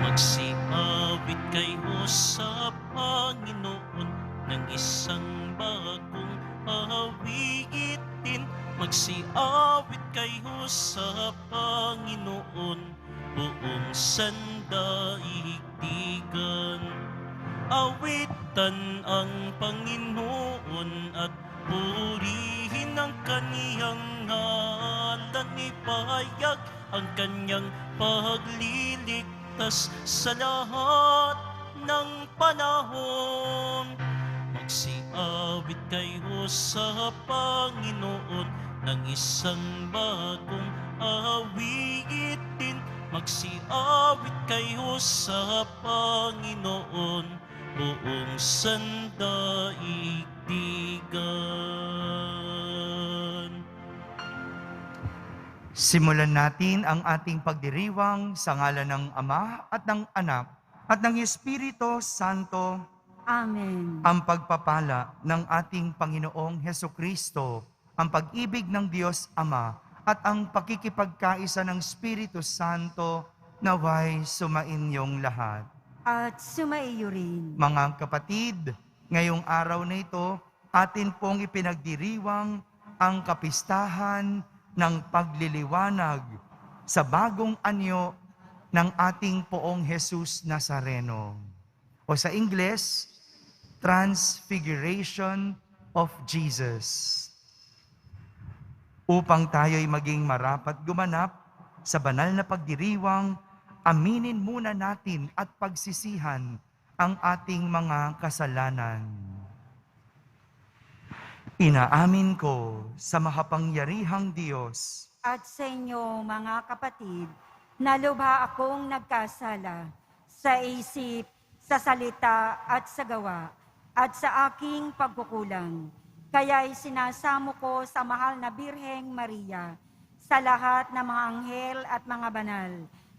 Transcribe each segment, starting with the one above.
Magsiawit kayo sa Panginoon ng isang bagong awitin. Magsiawit kayo sa Panginoon, buong sandaigdigan. Awitan ang Panginoon at purihin ang kaniyang ngalan. Ipahayag ang kanyang pagliligtas sa lahat ng panahon. Magsiawit kayo sa Panginoon ng isang bagong awitin. Magsiawit kayo sa Panginoon, buong sandaigdigan. Simulan natin ang ating pagdiriwang sa ngalan ng Ama at ng Anak at ng Espiritu Santo. Amen. Ang pagpapala ng ating Panginoong Hesukristo, ang pag-ibig ng Diyos Ama, at ang pakikipagkaisa ng Espiritu Santo naway sumainyong lahat. At sumaiyo rin. Mga kapatid, ngayong araw na ito, atin pong ipinagdiriwang ang kapistahan ng pagliliwanag sa bagong anyo ng ating Poong Jesus Nazareno. O sa Ingles, Transfiguration of Jesus. Upang tayo'y maging marapat gumanap sa banal na pagdiriwang, aminin muna natin at pagsisihan ang ating mga kasalanan. Inaamin ko sa makapangyarihang Diyos At sa inyo, mga kapatid, na lubha akong nagkasala sa isip, sa salita at sa gawa, at sa aking pagkukulang. Kaya'y sinasamo ko sa mahal na Birheng Maria, sa lahat ng mga anghel at mga banal,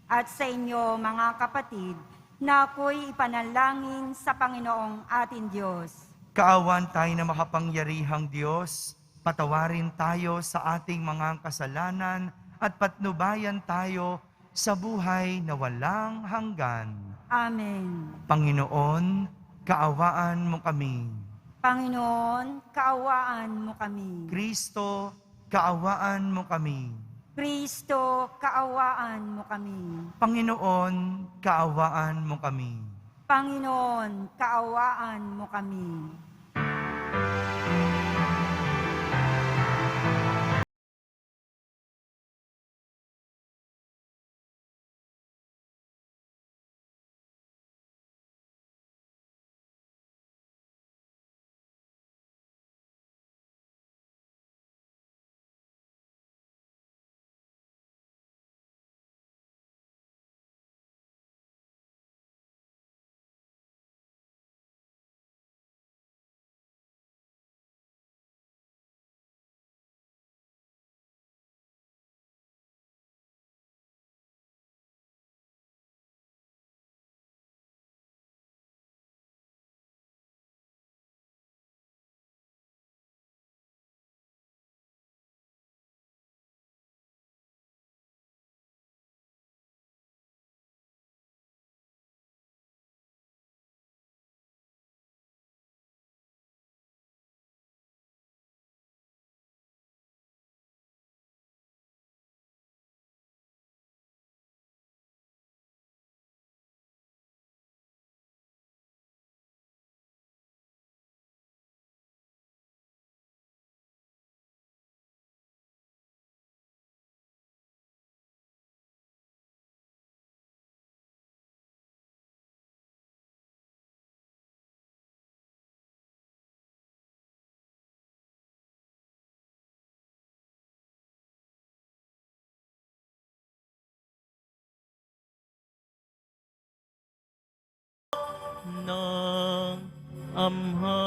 at sa inyo, mga kapatid, na ako'y ipanalangin sa Panginoong ating Diyos. Kaawan tayo na makapangyarihang Diyos, patawarin tayo sa ating mga kasalanan at patnubayan tayo sa buhay na walang hanggan. Amen. Panginoon, kaawaan mo kami. Panginoon, kaawaan mo kami. Kristo, kaawaan mo kami. Kristo, kaawaan mo kami. Panginoon, kaawaan mo kami. Panginoon, kaawaan mo kami. Ng Ama.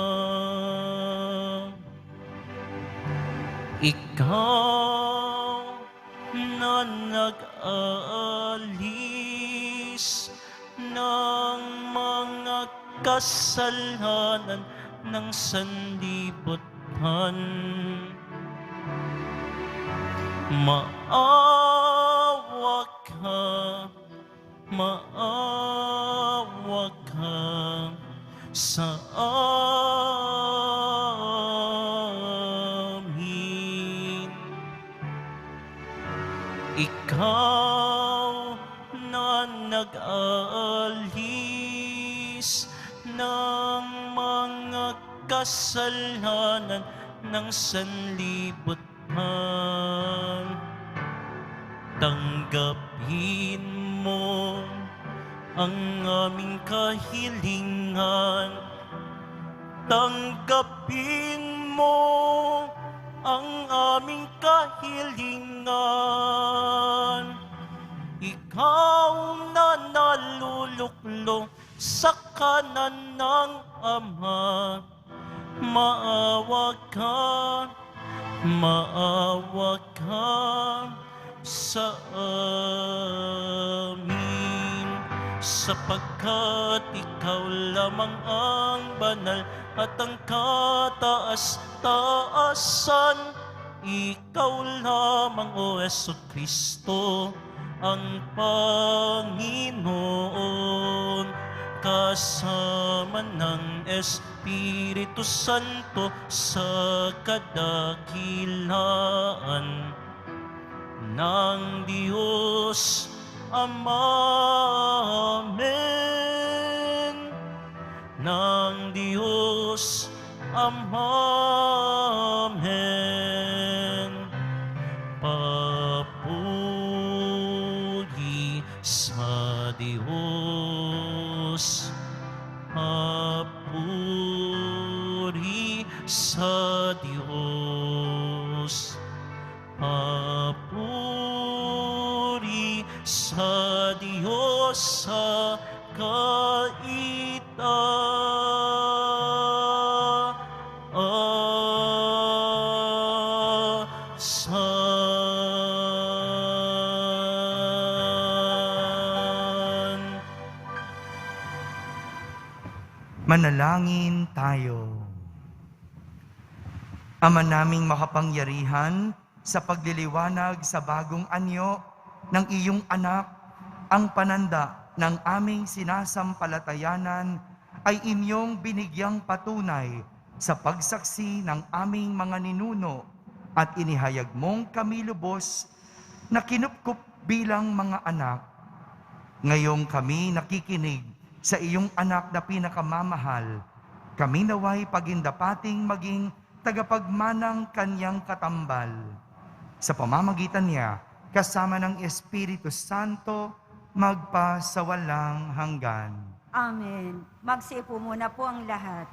Ikaw na nag-aalis ng mga kasalanan ng sanlibutan, maawa ka maawa ka sa amin. Ikaw na nag-aalis ng mga kasalanan ng sanlibutan, tanggapin mo ang aming kahilingan. Tanggapin mo ang aming kahilingan. Ikaw na naluluklong sa kanan ng Ama, maawa ka sa amin, sapagkat ikaw lamang ang banal at ang kataas-taasan. Ikaw lamang, O Jesucristo, ang Panginoon, kasama ng Espiritu Santo sa kadakilaan ng Diyos Ama. Amen. Ng Diyos Ama. Amen. Papuri sa Diyos. Papuri sa Diyos. Papuri sa Diyos sa kaitaasan. Manalangin tayo. Ama naming makapangyarihan, sa pagliliwanag sa bagong anyo ng iyong anak, ang pananda ng aming sinasampalatayanan ay inyong binigyang patunay sa pagsaksi ng aming mga ninuno at inihayag mong kami lubos na kinupkup bilang mga anak. Ngayong kami nakikinig sa iyong anak na pinakamamahal, kami naway pagindapating maging tagapagmanang kanyang katambal. Sa pamamagitan niya, kasama ng Espiritu Santo, magpasawalang hanggan. Amen. Magsiupo muna po ang lahat.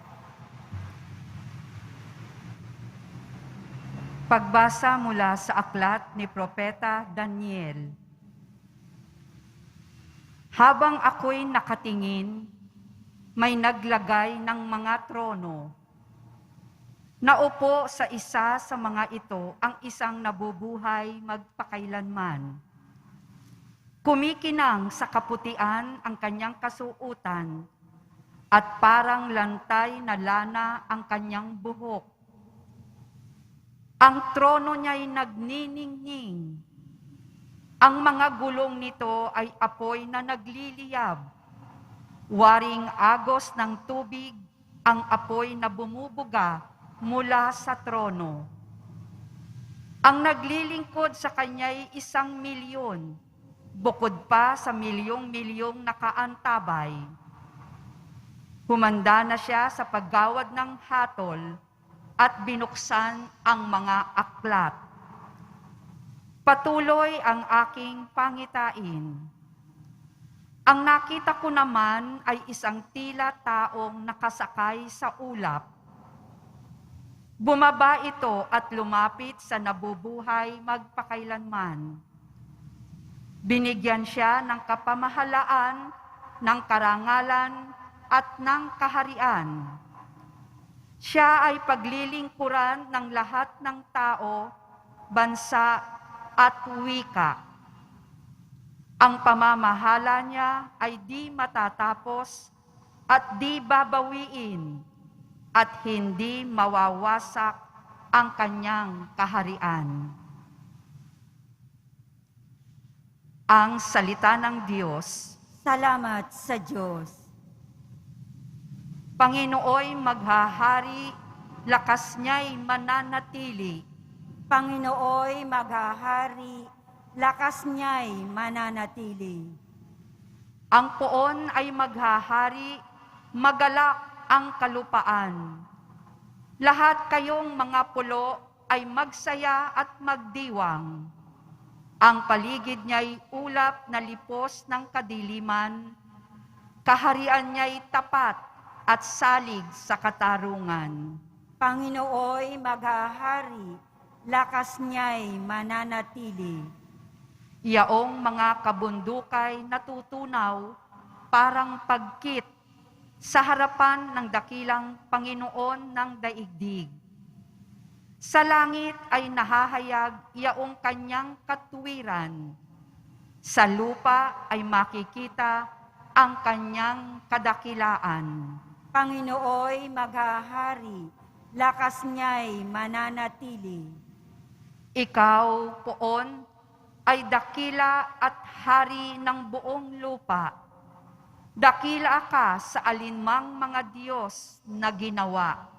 Pagbasa mula sa aklat ni Propeta Daniel. Habang ako'y nakatingin, may naglagay ng mga trono. Naupo sa isa sa mga ito ang isang nabubuhay magpakailanman. Kumikinang sa kaputian ang kanyang kasuutan at parang lantay na lana ang kanyang buhok. Ang trono niya'y nagniningning. Ang mga gulong nito ay apoy na nagliliyab. Waring agos ng tubig ang apoy na bumubuga mula sa trono. Ang naglilingkod sa kanya'y 1,000,000, bukod pa sa milyong-milyong nakaantabay. Humanda na siya sa paggawad ng hatol at binuksan ang mga aklat. Patuloy ang aking pangitain. Ang nakita ko naman ay isang tila taong nakasakay sa ulap. Bumaba ito at lumapit sa nabubuhay magpakailanman. Binigyan siya ng kapamahalaan, ng karangalan at ng kaharian. Siya ay paglilingkuran ng lahat ng tao, bansa at wika. Ang pamamahala niya ay di matatapos at di babawiin, at hindi mawawasak ang kanyang kaharian. Ang salita ng Diyos. Salamat sa Diyos. Panginooy maghahari, lakas niya'y mananatili. Panginooy maghahari, lakas niya'y mananatili. Ang poon ay maghahari, magalak ang kalupaan. Lahat kayong mga pulo ay magsaya at magdiwang. Ang paligid niya'y ulap na lipos ng kadiliman, kaharian niya'y tapat at salig sa katarungan. Panginooy maghahari, lakas niya'y mananatili. Yaong mga kabundukay natutunaw parang pagkit sa harapan ng dakilang Panginoon ng daigdig. Sa langit ay nahahayag yaong kanyang katuwiran. Sa lupa ay makikita ang kanyang kadakilaan. Panginooy maghahari, lakas niya'y mananatili. Ikaw, poon, ay dakila at hari ng buong lupa. Dakila ka sa alinmang mga Diyos na ginawa.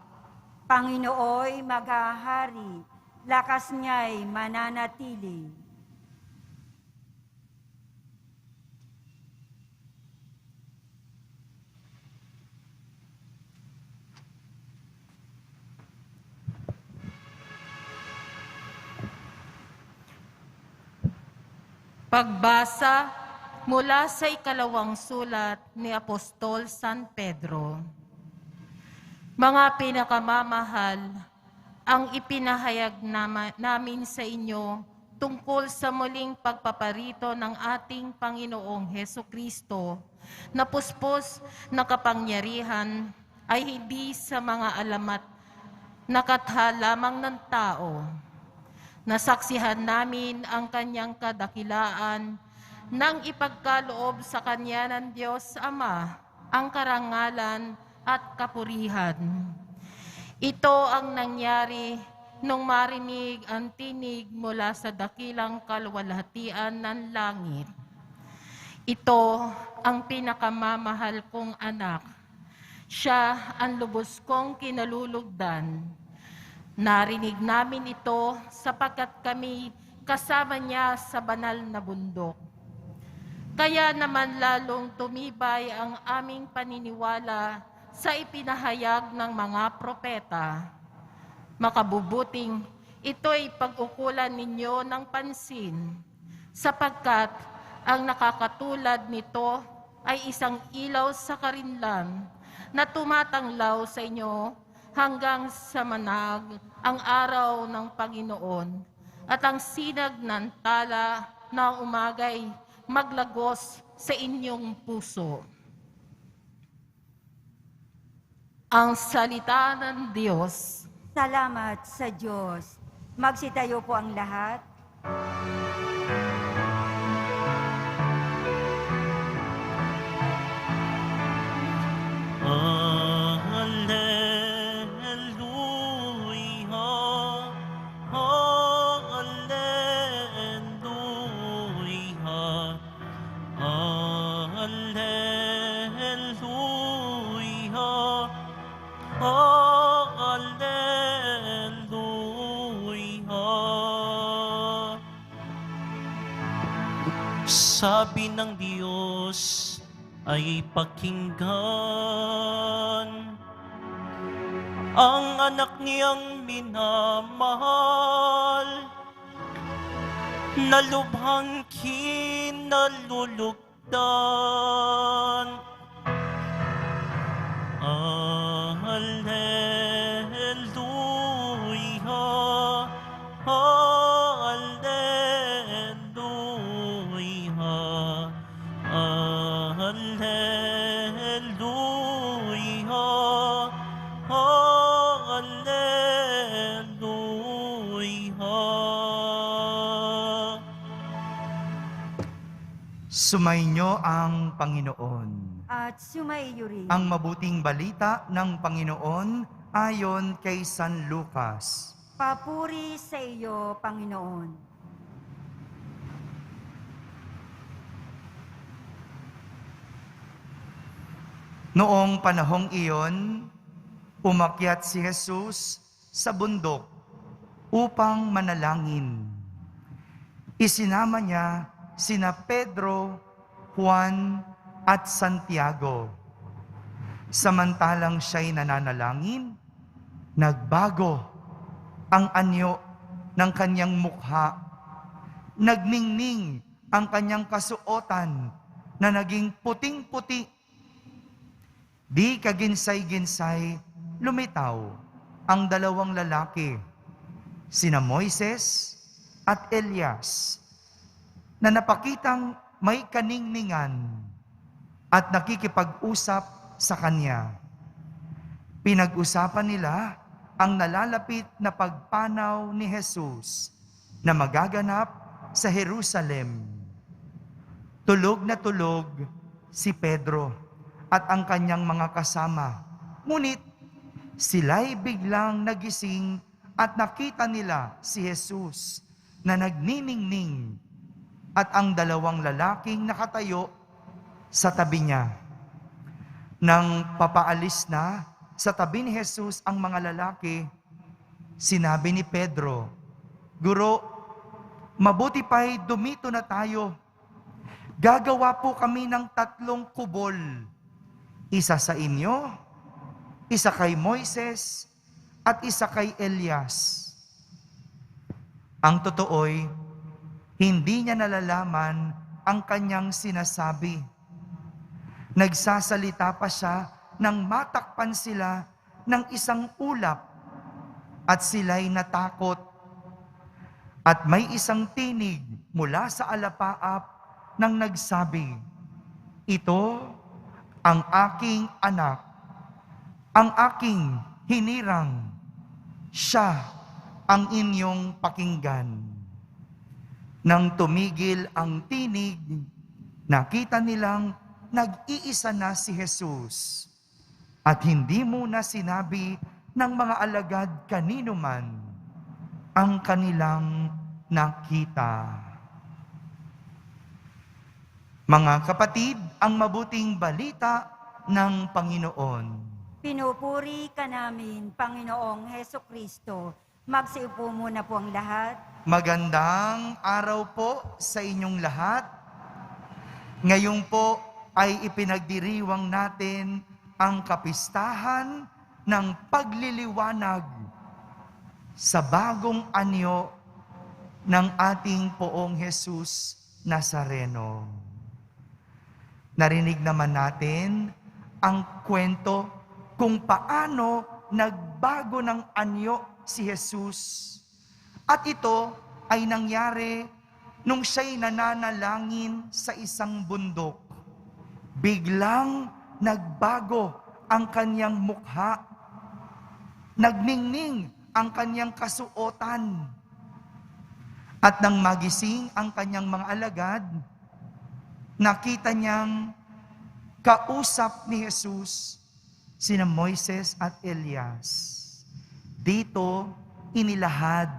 Panginooy maghahari, lakas niya'y mananatili. Pagbasa mula sa ikalawang sulat ni Apostol San Pedro. Mga pinakamamahal, ang ipinahayag namin sa inyo tungkol sa muling pagpaparito ng ating Panginoong Hesukristo na puspos na kapangyarihan ay hindi sa mga alamat na katha lamang ng tao. Nasaksihan namin ang kanyang kadakilaan nang ipagkaloob sa kanya ng Diyos Ama ang karangalan at kapurihan. Ito ang nangyari nung marinig ang tinig mula sa dakilang kaluwalhatian ng langit. Ito ang pinakamamahal kong anak. Siya ang lubos kong kinalulugdan. Narinig namin ito sapagkat kami kasama niya sa banal na bundok. Kaya naman lalong tumibay ang aming paniniwala sa ipinahayag ng mga propeta. Makabubuting ito'y pag-ukulan ninyo ng pansin, sapagkat ang nakakatulad nito ay isang ilaw sa karinlan na tumatanglaw sa inyo hanggang sa manag ang araw ng Panginoon at ang sinag ng tala na umagay maglagos sa inyong puso. Ang salita ng Diyos. Salamat sa Diyos. Magsitayo po ang lahat. Hallelujah, hallelujah, hallelujah, hallelujah. Sabi ng Diyos ay pakinggan ang anak niyang minamahal na lubhang kinalulugdan. Hallelujah, hallelujah, hallelujah, hallelujah. Sumainyo ang Panginoon. At sumaiyo rin. Ang mabuting balita ng Panginoon ayon kay San Lucas. Papuri sa iyo, Panginoon. Noong panahong iyon, umakyat si Jesus sa bundok upang manalangin. Isinama niya sina Pedro, Juan at Santiago. Samantalang siya'y nananalangin, nagbago ang anyo ng kanyang mukha. Nagningning ang kanyang kasuotan na naging puting-puti. Di kaginsay-ginsay lumitaw ang dalawang lalaki, sina Moises at Elias, na napakitang may kaningningan at nakikipag-usap sa kanya. Pinag-usapan nila ang nalalapit na pagpanaw ni Jesus na magaganap sa Jerusalem. Tulog na tulog si Pedro at ang kanyang mga kasama. Ngunit sila'y biglang nagising at nakita nila si Jesus na nagniningning at ang dalawang lalaking nakatayo sa tabi niya. Nang papaalis na sa tabi ni Jesus ang mga lalaki, sinabi ni Pedro, "Guro, mabuti pa'y dumito na tayo. Gagawa po kami ng 3 kubol. Isa sa inyo, isa kay Moises, at isa kay Elias." Ang totoo'y, hindi niya nalalaman ang kanyang sinasabi. Nagsasalita pa siya nang matakpan sila ng isang ulap at sila'y natakot. At may isang tinig mula sa alapaap nang nagsabi, "Ito ang aking anak, ang aking hinirang, siya ang inyong pakinggan." Nang tumigil ang tinig, nakita nilang nag-iisa na si Jesus. At hindi muna sinabi ng mga alagad kanino man ang kanilang nakita. Mga kapatid, ang mabuting balita ng Panginoon. Pinupuri ka namin, Panginoong Heso Kristo. Magsiupo muna po ang lahat. Magandang araw po sa inyong lahat. Ngayon po ay ipinagdiriwang natin ang kapistahan ng pagliliwanag sa bagong anyo ng ating Poong Jesus Nazareno. Narinig naman natin ang kwento kung paano nagbago ng anyo si Jesus. At ito ay nangyari nung siya'y nananalangin sa isang bundok. Biglang nagbago ang kanyang mukha. Nagningning ang kanyang kasuotan. At nang magising ang kanyang mga alagad, nakita niyang kausap ni Jesus sina Moises at Elias. Dito inilahad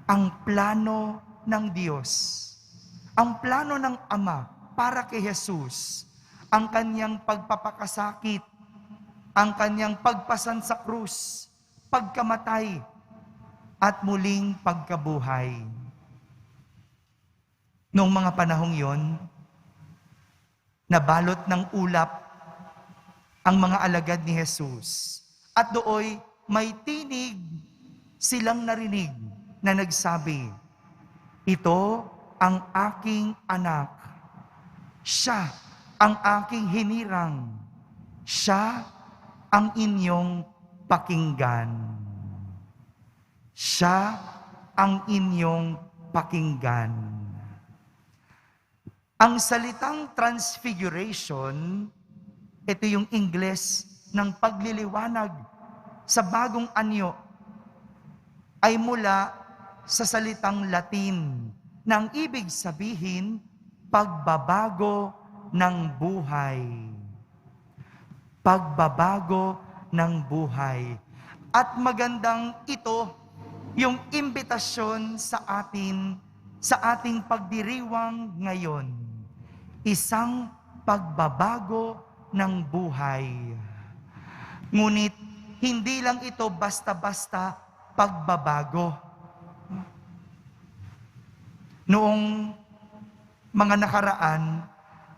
ang plano ng Diyos, ang plano ng Ama para kay Jesus, ang kanyang pagpapakasakit, ang kanyang pagpasan sa krus, pagkamatay, at muling pagkabuhay. Noong mga panahong yon, nabalot ng ulap ang mga alagad ni Jesus. At dooy may tinig silang narinig na nagsabi, "Ito ang aking anak. Siya ang aking hinirang. Siya ang inyong pakinggan." Siya ang inyong pakinggan. Ang salitang transfiguration, ito yung Ingles ng pagliliwanag sa bagong anyo, ay mula sa salitang Latin na ang ibig sabihin, pagbabago ng buhay. Pagbabago ng buhay. At magandang ito yung imbitasyon sa atin, sa ating pagdiriwang ngayon. Isang pagbabago ng buhay. Ngunit, hindi lang ito basta-basta pagbabago. Noong mga nakaraan,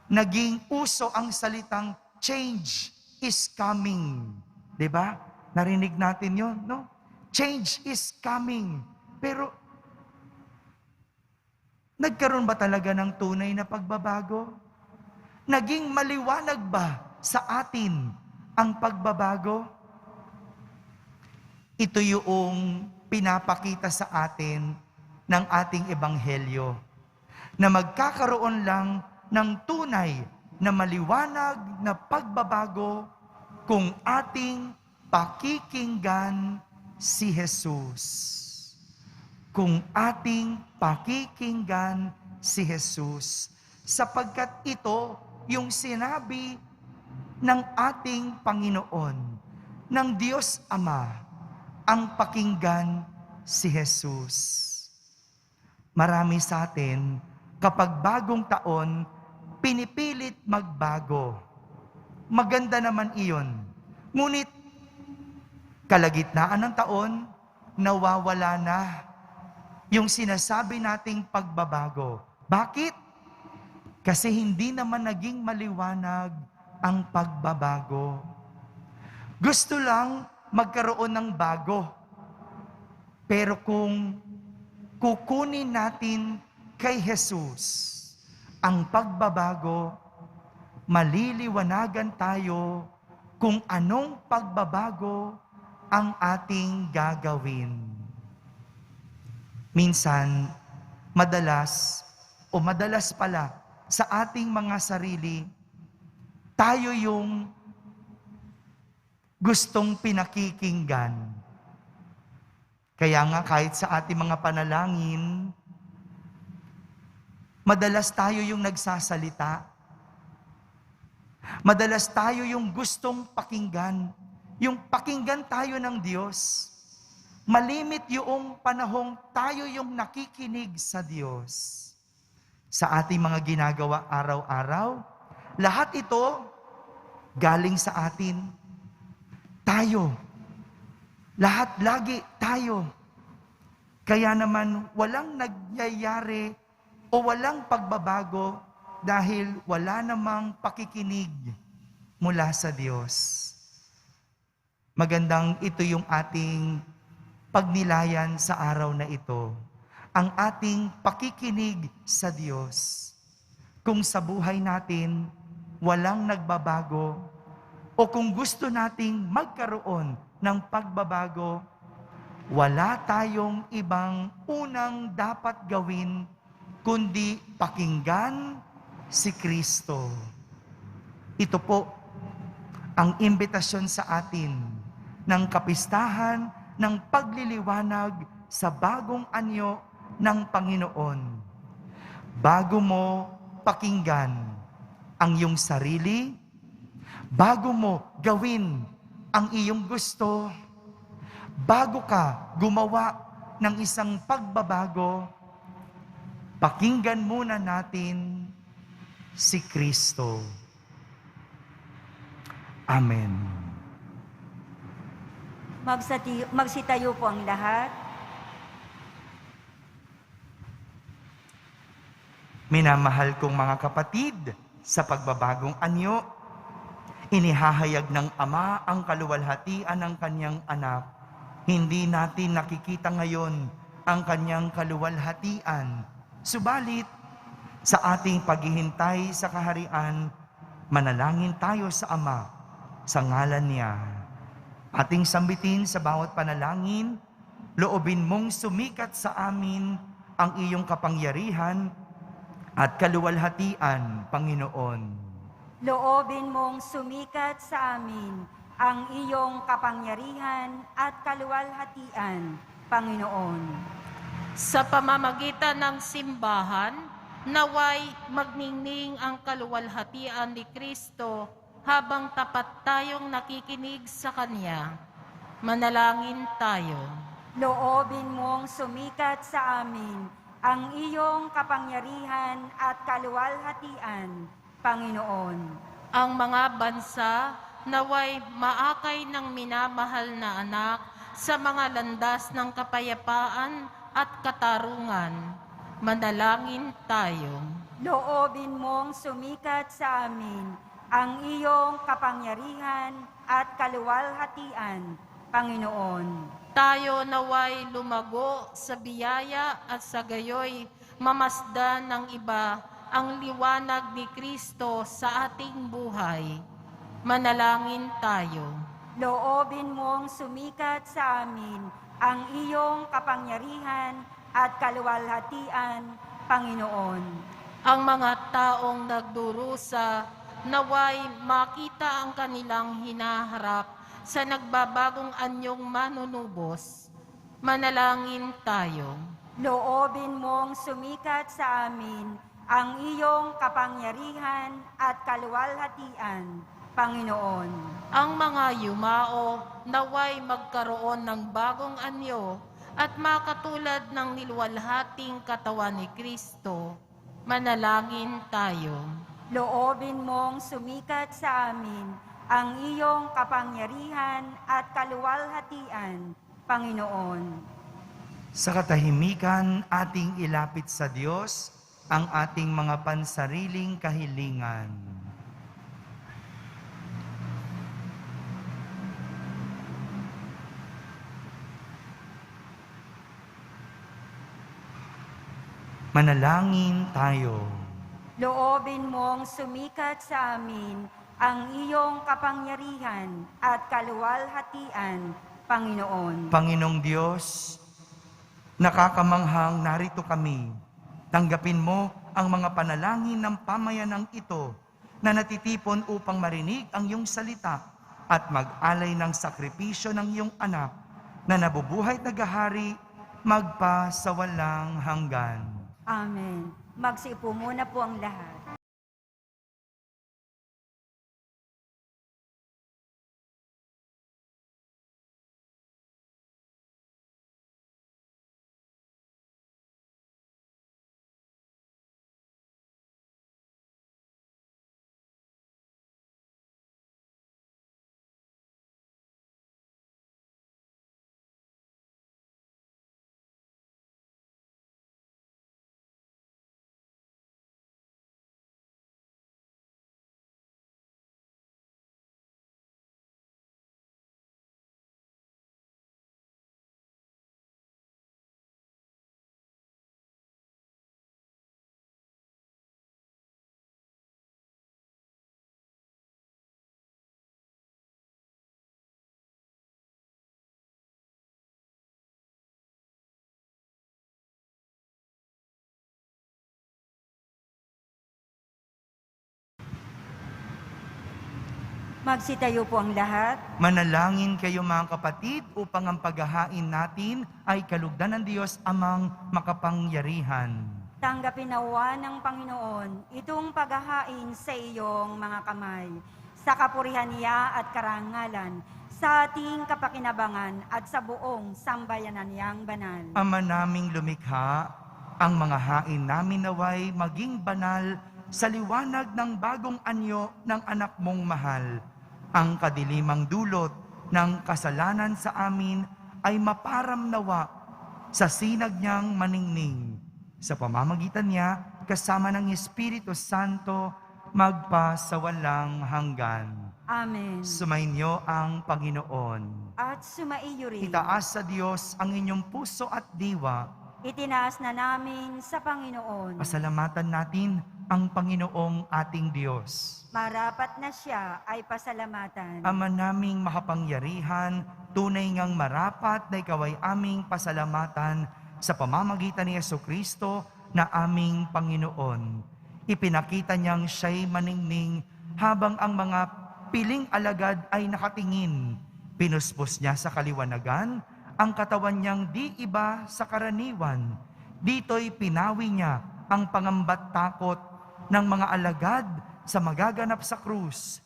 naging uso ang salitang change is coming. 'Di ba? Narinig natin 'yon, no? Change is coming. Pero nagkaroon ba talaga ng tunay na pagbabago? Naging maliwanag ba sa atin ang pagbabago? Ito yung pinapakita sa atin ng ating ebanghelyo, na magkakaroon lang ng tunay na maliwanag na pagbabago kung ating pakikinggan si Jesus. Kung ating pakikinggan si Jesus, sapagkat ito yung sinabi ng ating Panginoon, ng Diyos Ama, ang pakinggan si Jesus. Marami sa atin, kapag bagong taon, pinipilit magbago. Maganda naman iyon. Ngunit, kalagitnaan ng taon, nawawala na yung sinasabi nating pagbabago. Bakit? Kasi hindi naman naging maliwanag ang pagbabago. Gusto lang magkaroon ng bago. Pero kung kukunin natin kay Jesus ang pagbabago, maliliwanagan tayo kung anong pagbabago ang ating gagawin. Minsan, madalas pala sa ating mga sarili, tayo yung gustong pinakikinggan. Kaya nga kahit sa ating mga panalangin, madalas tayo yung nagsasalita. Madalas tayo yung gustong pakinggan. Yung pakinggan tayo ng Diyos. Malimit yung panahong tayo yung nakikinig sa Diyos. Sa ating mga ginagawa araw-araw, lahat ito galing sa atin. Tayo. Lahat lagi tayo. Kaya naman walang nagyayari o walang pagbabago dahil wala namang pakikinig mula sa Diyos. Magandang ito yung ating pagnilayan sa araw na ito. Ang ating pakikinig sa Diyos. Kung sa buhay natin walang nagbabago o kung gusto nating magkaroon ng pagbabago, wala tayong ibang unang dapat gawin kundi pakinggan si Kristo. Ito po ang imbitasyon sa atin ng kapistahan ng pagliliwanag sa bagong anyo ng Panginoon. Bago mo pakinggan ang iyong sarili, bago mo gawin ang iyong gusto, bago ka gumawa ng isang pagbabago, pakinggan muna natin si Kristo. Amen. Magsitayo po ang lahat. Minamahal kong mga kapatid, sa pagbabagong anyo, inihahayag ng Ama ang kaluwalhatian ng kanyang anak. Hindi natin nakikita ngayon ang kanyang kaluwalhatian. Subalit, sa ating paghihintay sa kaharian, manalangin tayo sa Ama, sa ngalan niya. Ating sambitin sa bawat panalangin, loobin mong sumikat sa amin ang iyong kapangyarihan at kaluwalhatian, Panginoon. Loobin mong sumikat sa amin ang iyong kapangyarihan at kaluwalhatian, Panginoon. Sa pamamagitan ng simbahan, naway magningning ang kaluwalhatian ni Kristo habang tapat tayong nakikinig sa Kanya. Manalangin tayo. Loobin mong sumikat sa amin ang iyong kapangyarihan at kaluwalhatian, Panginoon. ang mga bansa naway maakay ng minamahal na anak sa mga landas ng kapayapaan at katarungan. Manalangin tayo. Loobin mong sumikat sa amin ang iyong kapangyarihan at kaluwalhatian, Panginoon. Tayo naway lumago sa biyaya at sa gayoy mamasdan ng iba ang liwanag ni Kristo sa ating buhay. Manalangin tayo. Loobin mong sumikat sa amin ang iyong kapangyarihan at kaluwalhatian, Panginoon. Ang mga taong nagdurusa naway makita ang kanilang hinaharap sa nagbabagong anyong manunubos. Manalangin tayo. Loobin mong sumikat sa amin ang iyong kapangyarihan at kaluwalhatian, Panginoon. Ang mga yumao naway magkaroon ng bagong anyo at makatulad ng niluwalhating katawan ni Kristo. Manalangin tayo. Loobin mong sumikat sa amin ang iyong kapangyarihan at kaluwalhatian, Panginoon. Sa katahimikan, ating ilapit sa Diyos ang ating mga pansariling kahilingan. Manalangin tayo. Loobin mong sumikat sa amin ang iyong kapangyarihan at kaluwalhatian, Panginoon. Panginoong Diyos, nakakamanghang narito kami. Tanggapin mo ang mga panalangin ng pamayanang ito na natitipon upang marinig ang iyong salita at mag-alay ng sakripisyo ng iyong anak na nabubuhay tagahari magpa sa walang hanggan. Amen. Magsiupo muna po ang lahat. Magsitayo po ang lahat. Manalangin kayo mga kapatid upang ang paghahain natin ay kalugdan ng Diyos amang makapangyarihan. Tanggapin nawa ng Panginoon itong paghahain sa iyong mga kamay, sa kapurihan niya at karangalan, sa ating kapakinabangan at sa buong sambayanan niyang banal. Ama naming lumikha, ang mga hain namin naway maging banal sa liwanag ng bagong anyo ng anak mong mahal. Ang kadilimang dulot ng kasalanan sa amin ay maparam nawa sa sinag niyang maningning. Sa pamamagitan niya, kasama ng Espiritu Santo, magpa sa walang hanggan. Amen. Sumainyo ang Panginoon. At sumaiyo rin. Itaas sa Diyos ang inyong puso at diwa. Itinaas na namin sa Panginoon. Pasalamatan natin ang Panginoong ating Diyos. Marapat na siya ay pasalamatan. Ama naming makapangyarihan, tunay ngang marapat na ikaw ay aming pasalamatan sa pamamagitan ni Jesucristo na aming Panginoon. Ipinakita niyang siya'y maningning habang ang mga piling alagad ay nakatingin. Pinuspos niya sa kaliwanagan ang katawan niyang di iba sa karaniwan. Dito'y pinawi niya ang pangamba't takot ng mga alagad sa magaganap sa krus.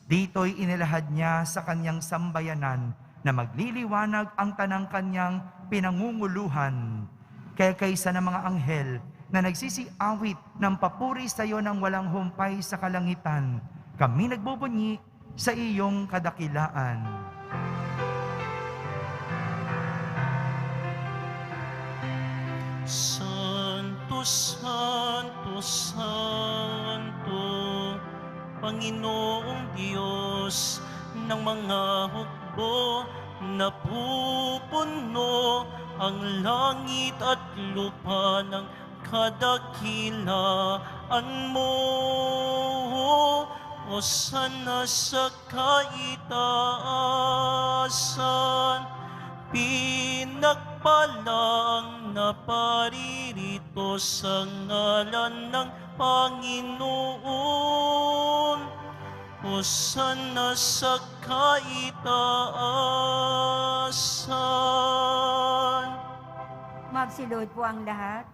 Dito'y inilahad niya sa kanyang sambayanan na magliliwanag ang tanang kanyang pinangunguluhan. Kaya kaysa ng mga anghel na nagsisiawit ng papuri sa iyo ng walang humpay sa kalangitan, kami nagbubunyi sa iyong kadakilaan. Santo, Santo, Santo, Panginoong Diyos ng mga hukbo, napupuno ang langit at lupa ng kadakilaan mo. O sana sa kaitaasan, pinagpalang na paririto sa ngalan ng Panginoon. O sana sa kaitaasan. Magsilod po ang lahat.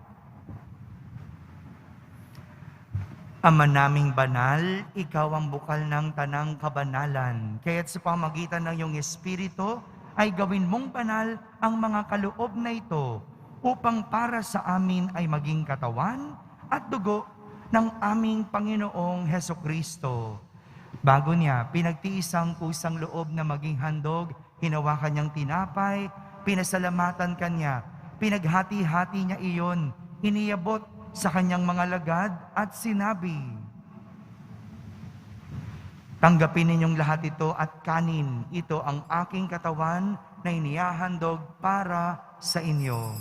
Ama naming banal, ikaw ang bukal ng tanang kabanalan. Kaya't sa pamagitan ng iyong Espiritu, ay gawin mong banal ang mga kaloob na ito upang para sa amin ay maging katawan at dugo ng aming Panginoong Hesukristo. Bago niya, pinagtiis ang kusang loob na maging handog, hinawakan niyang tinapay, pinasalamatan kanya, pinaghati-hati niya iyon, iniyabot sa kanyang mga lagad at sinabi, "Tanggapin ninyong lahat ito at kanin. Ito ang aking katawan na inihahandog para sa inyo."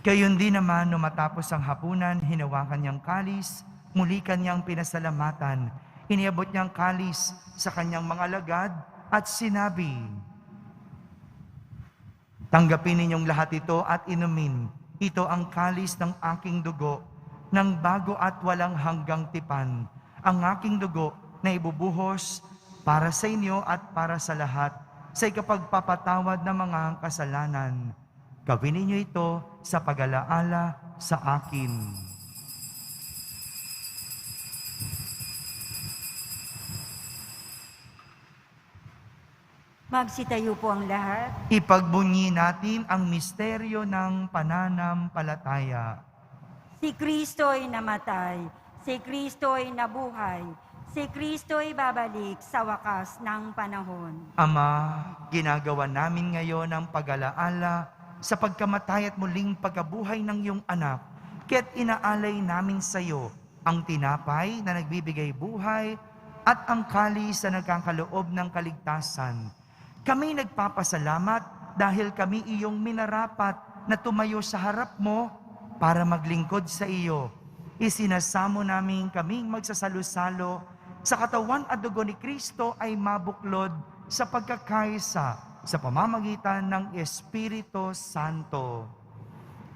Gayon din naman, nung matapos ang hapunan, hinawakan niyang kalis, muli kanyang pinasalamatan. Iniabot niyang kalis sa kanyang mga lagad at sinabi, "Tanggapin ninyong lahat ito at inumin. Ito ang kalis ng aking dugo, ng bago at walang hanggang tipan. Ang aking dugo na ibubuhos para sa inyo at para sa lahat, sa ikapagpapatawad ng mga kasalanan. Gawin ninyo ito sa pag-alaala sa akin." Magsitayo po ang lahat. Ipagbunyi natin ang misteryo ng pananampalataya. Si Kristo'y namatay, si Kristo'y nabuhay, si Kristo'y babalik sa wakas ng panahon. Ama, ginagawa namin ngayon ang pag-alaala sa pagkamatay at muling pagkabuhay ng iyong anak, kaya't inaalay namin sa iyo ang tinapay na nagbibigay buhay at ang kalis na nagkakaloob ng kaligtasan. Kami nagpapasalamat dahil kami iyong minarapat na tumayo sa harap mo para maglingkod sa iyo. Isinasamo namin kaming magsasalo-salo sa katawan at dugo ni Kristo ay mabuklod sa pagkakaisa sa pamamagitan ng Espiritu Santo.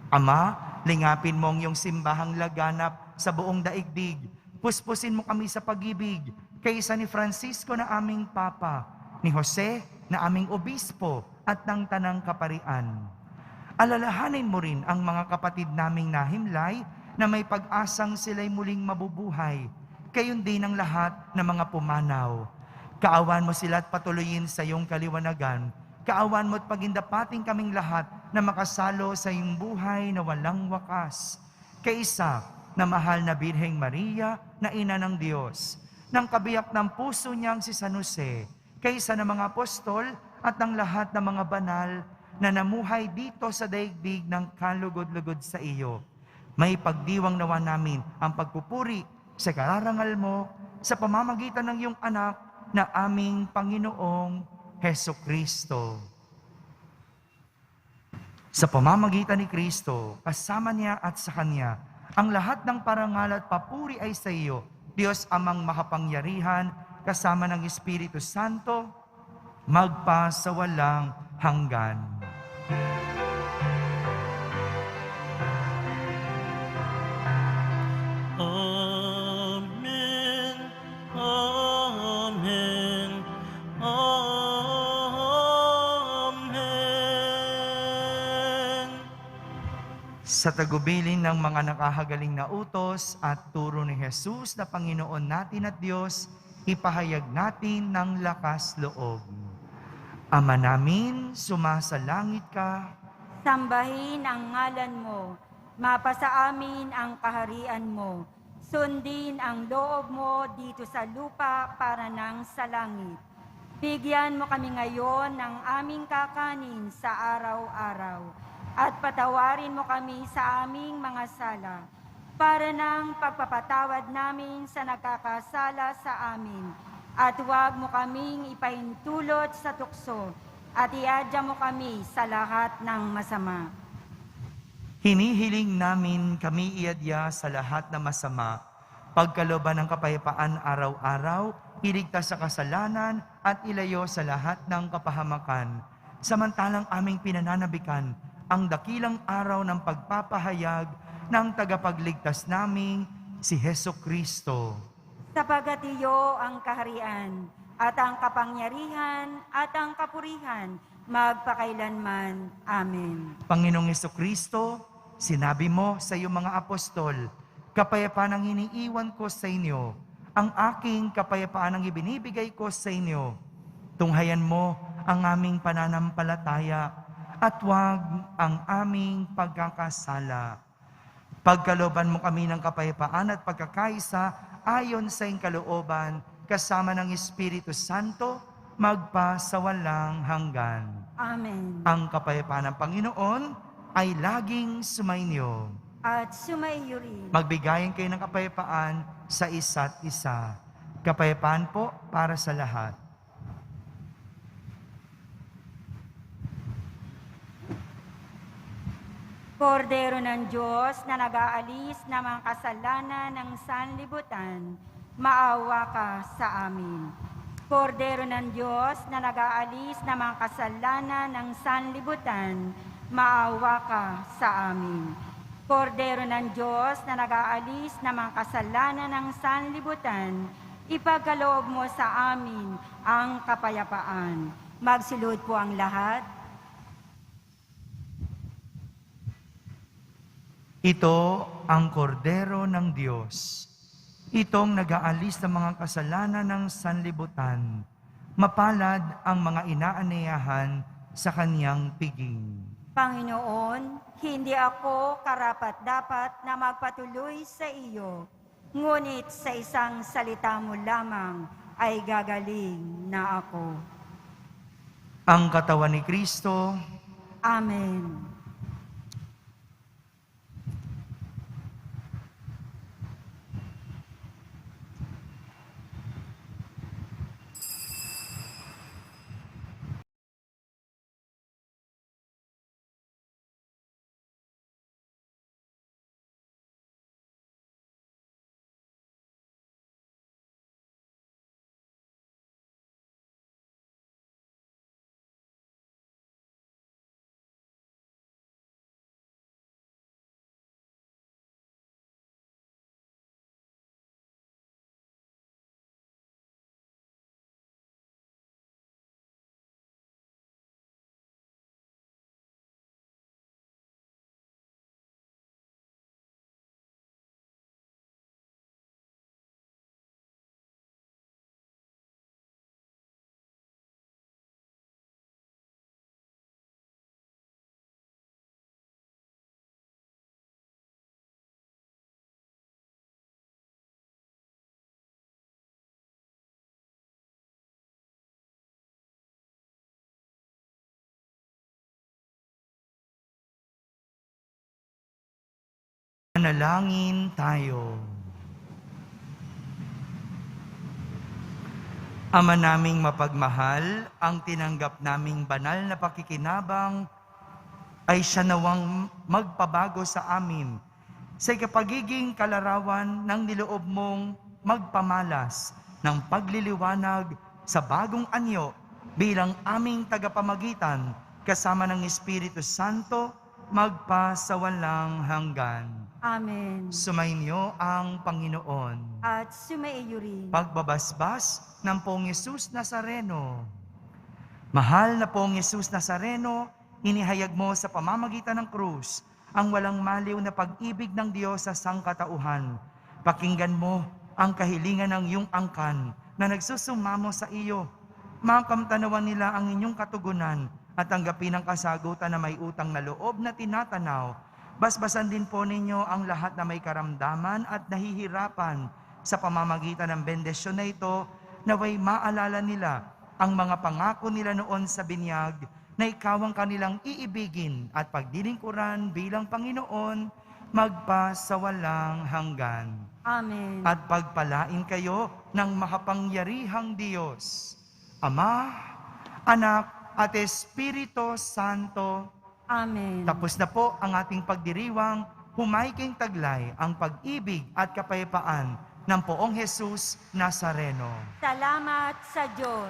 Ama, lingapin mo ang iyong simbahang laganap sa buong daigdig. Puspusin mo kami sa pag-ibig kaysa ni Francisco na aming Papa, ni Jose na aming Obispo at ng Tanang Kaparian. Alalahanin mo rin ang mga kapatid naming nahimlay na may pag-asang sila'y muling mabubuhay. Gayon din ang lahat ng mga pumanaw. Kaawan mo sila at patuloyin sa iyong kaliwanagan. Kaawan mo at pagindapating kaming lahat na makasalo sa iyong buhay na walang wakas. Kaisa na mahal na Birheng Maria na Ina ng Diyos, ng kabiyak ng puso niyang si San Jose, kaysa ng mga apostol at ng lahat ng mga banal na namuhay dito sa daigdig ng kalugod-lugod sa iyo. May pagdiwang nawa namin ang pagpupuri sa kararangal mo sa pamamagitan ng iyong anak na aming Panginoong Hesukristo. Sa pamamagitan ni Kristo, kasama niya at sa Kanya, ang lahat ng parangal at papuri ay sa iyo, Diyos Amang makapangyarihan, kasama ng Espiritu Santo, magpa sa walang hanggan. Amen. Amen. Amen. Sa tagubilin ng mga nakahagaling na utos at turo ni Jesus na Panginoon natin at Diyos, ipahayag natin ng lakas loob. Ama namin, sumasalangit ka, Sambahin ang ngalan mo. Mapasa amin ang kaharian mo. Sundin ang loob mo dito sa lupa para nang sa langit. Bigyan mo kami ngayon ng aming kakanin sa araw-araw. At patawarin mo kami sa aming mga sala, para ng pagpapatawad namin sa nagkakasala sa amin. At huwag mo kaming ipahintulot sa tukso, at iadya mo kami sa lahat ng masama. Hinihiling namin kami iadya sa lahat ng masama, pagkalooban ng kapayapaan araw-araw, iligtas sa kasalanan at ilayo sa lahat ng kapahamakan. Samantalang aming pinananabikan ang dakilang araw ng pagpapahayag ng tagapagligtas naming si Hesukristo. Sapagat iyo ang kaharian, at ang kapangyarihan, at ang kapurihan, magpakailanman. Amen. Panginoong Hesukristo, sinabi mo sa iyong mga apostol, kapayapaan ang iniiwan ko sa inyo, ang aking kapayapaan ang ibinibigay ko sa inyo. Tunghayan mo ang aming pananampalataya at huwag ang aming pagkakasala. Pagkalooban mo kami ng kapayapaan at pagkakaisa ayon sa iyong kalooban, kasama ng Espiritu Santo, magpa sa walang hanggan. Amen. Ang kapayapaan ng Panginoon ay laging sumainyo. At sumaiyo rin. Magbigayan kayo ng kapayapaan sa isa't isa. Kapayapaan po para sa lahat. Kordero ng Diyos na nag-aalis ng mga kasalanan ng sanlibutan, maawa ka sa amin. Kordero ng Diyos na nag-aalis ng mga kasalanan ng sanlibutan, maawa ka sa amin. Kordero ng Diyos na nag-aalis ng mga kasalanan ng sanlibutan, ipagkaloob mo sa amin ang kapayapaan. Magsilod po ang lahat. Ito ang kordero ng Diyos. Itong nag-aalis ng mga kasalanan ng sanlibutan. Mapalad ang mga inaaniyahan sa kaniyang piging. Panginoon, hindi ako karapat-dapat na magpatuloy sa iyo, ngunit sa isang salita mo lamang ay gagaling na ako. Ang katawan ni Kristo. Amen. Manalangin tayo. Ama naming mapagmahal, ang tinanggap naming banal na pakikinabang ay siya nawang magpabago sa amin sa ikapagiging kalarawan ng niloob mong magpamalas ng pagliliwanag sa bagong anyo bilang aming tagapamagitan kasama ng Espiritu Santo magpa sa walang hanggan. Amen. Sumainyo ang Panginoon. At sumaiyo rin. Pagbabasbas ng Poong Yesus Nazareno. Mahal na Poong Yesus Nazareno, inihayag mo sa pamamagitan ng krus ang walang maliw na pag-ibig ng Diyos sa sangkatauhan. Pakinggan mo ang kahilingan ng iyong angkan na nagsusumamo sa iyo. Makamtanawan nila ang inyong katugunan at tanggapin ang kasagutan na may utang na loob na tinatanaw. Basbasan din po ninyo ang lahat na may karamdaman at nahihirapan sa pamamagitan ng bendisyon na ito, naway maalala nila ang mga pangako nila noon sa binyag na ikaw ang kanilang iibigin at pagdilingkuran bilang Panginoon magpasawalang hanggan. Amen. At pagpalain kayo ng makapangyarihang Diyos, Ama, Anak, at Espiritu Santo. Amen. Tapos na po ang ating pagdiriwang, humaiking taglay ang pag-ibig at kapayapaan ng Poong Jesus Nazareno. Salamat sa Diyos.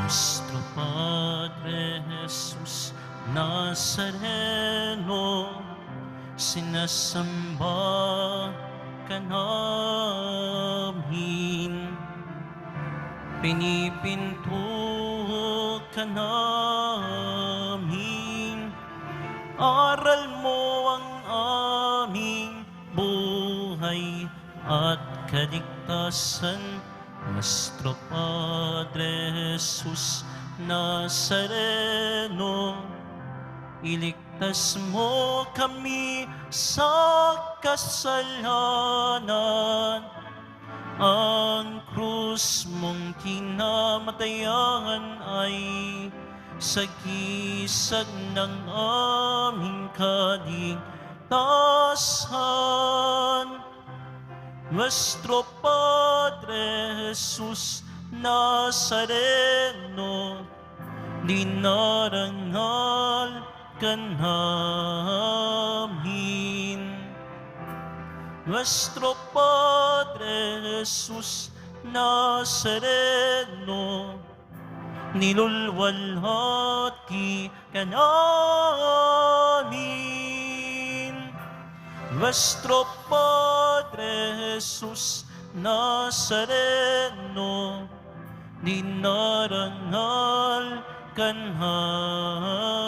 Nuestro Padre Jesus Nazareno, sinasamba ka namin, pinipinto ka namin, aral mo ang aming buhay at kaligtasan. Nuestro Padre Jesus Nazareno, iligtas mo kami sa kasalanan. Ang krus mong kinamatayan ay sagisag ng aming kaligtasan. Nuestro Padre Jesus Nazareno, dinarangal ka namin. Nuestro Padre Jesus Nazareno, nilulwalhati ka namin. Nuestro Padre Jesus Nazareno, dinarangal ka namin.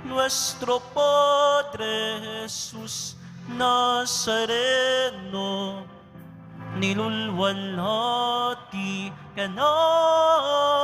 Nuestro Padre Jesus Nazareno, nilulwalhati ka namin.